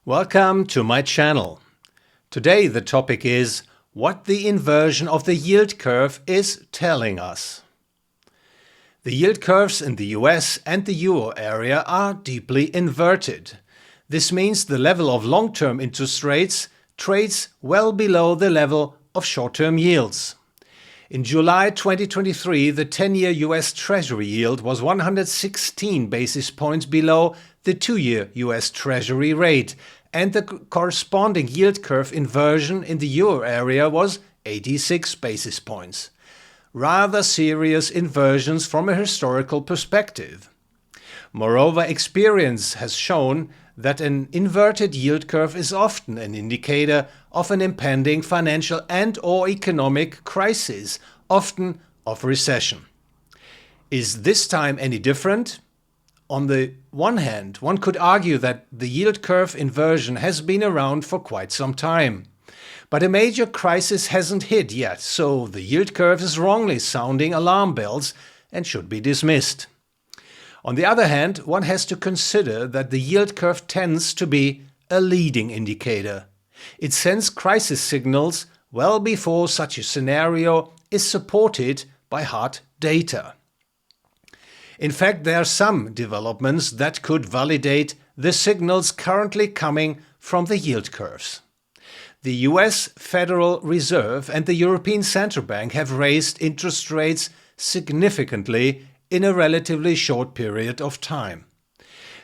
Welcome to my channel. Today the topic is what the inversion of the yield curve is telling us. The yield curves in the US and the Euro area are deeply inverted. This means the level of long-term interest rates trades well below the level of short-term yields. In July 2023, the 10-year US Treasury yield was 116 basis points below the 2-year US Treasury rate, and the corresponding yield curve inversion in the Euro area was 86 basis points. Rather serious inversions from a historical perspective. Moreover, experience has shown that an inverted yield curve is often an indicator of an impending financial and/or economic crisis, often of recession. Is this time any different? On the one hand, one could argue that the yield curve inversion has been around for quite some time. But a major crisis hasn't hit yet, so the yield curve is wrongly sounding alarm bells and should be dismissed. On the other hand, one has to consider that the yield curve tends to be a leading indicator. It sends crisis signals well before such a scenario is supported by hard data. In fact, there are some developments that could validate the signals currently coming from the yield curves. The US Federal Reserve and the European Central Bank have raised interest rates significantly in a relatively short period of time.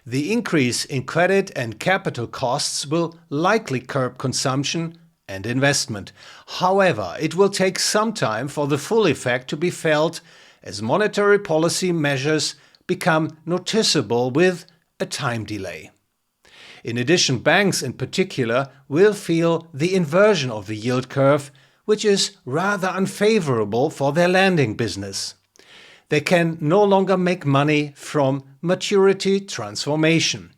The increase in credit and capital costs will likely curb consumption and investment. However, it will take some time for the full effect to be felt as monetary policy measures become noticeable with a time delay. In addition, banks in particular will feel the inversion of the yield curve, which is rather unfavorable for their lending business. They can no longer make money from maturity transformation.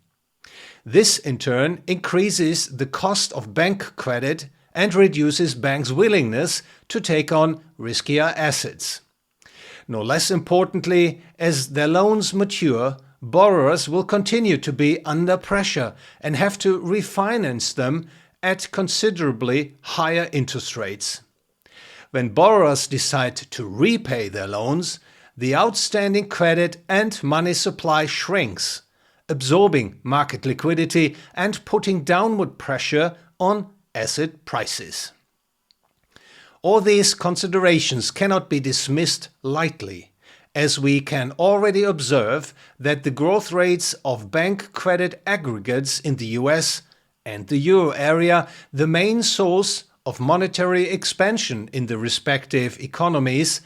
This in turn increases the cost of bank credit and reduces banks' willingness to take on riskier assets. No less importantly, as their loans mature, borrowers will continue to be under pressure and have to refinance them at considerably higher interest rates. When borrowers decide to repay their loans, the outstanding credit and money supply shrinks, absorbing market liquidity and putting downward pressure on asset prices. All these considerations cannot be dismissed lightly, as we can already observe that the growth rates of bank credit aggregates in the US and the Euro area, the main source of monetary expansion in the respective economies,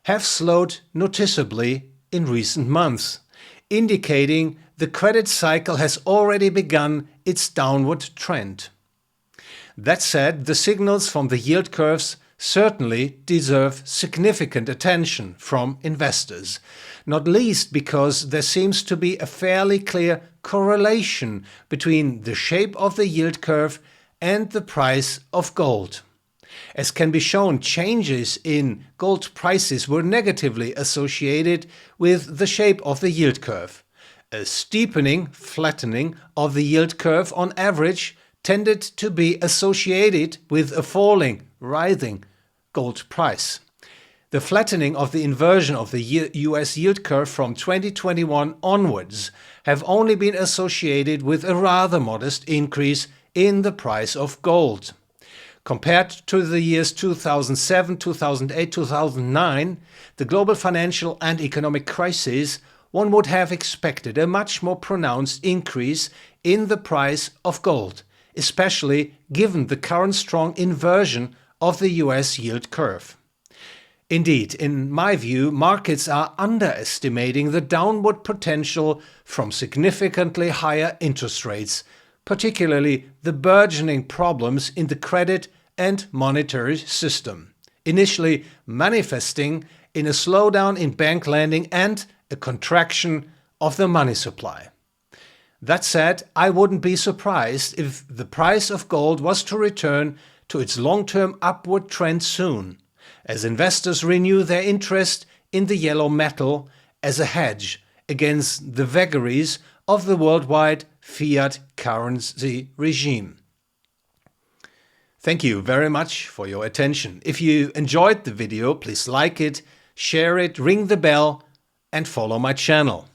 have slowed noticeably in recent months, indicating the credit cycle has already begun its downward trend. That said, the signals from the yield curves certainly deserve significant attention from investors, not least because there seems to be a fairly clear correlation between the shape of the yield curve and the price of gold. As can be shown, changes in gold prices were negatively associated with the shape of the yield curve. A steepening, flattening of the yield curve on average tended to be associated with a falling, rising gold price. The flattening of the inversion of the US yield curve from 2021 onwards have only been associated with a rather modest increase in the price of gold. Compared to the years 2007, 2008, 2009, the global financial and economic crisis, one would have expected a much more pronounced increase in the price of gold, especially given the current strong inversion of the US yield curve. Indeed, in my view, markets are underestimating the downward potential from significantly higher interest rates, particularly the burgeoning problems in the credit and monetary system, initially manifesting in a slowdown in bank lending and a contraction of the money supply. That said, I wouldn't be surprised if the price of gold was to return to its long-term upward trend soon, as investors renew their interest in the yellow metal as a hedge against the vagaries of the worldwide fiat currency regime. Thank you very much for your attention. If you enjoyed the video, please like it, share it, ring the bell, and follow my channel.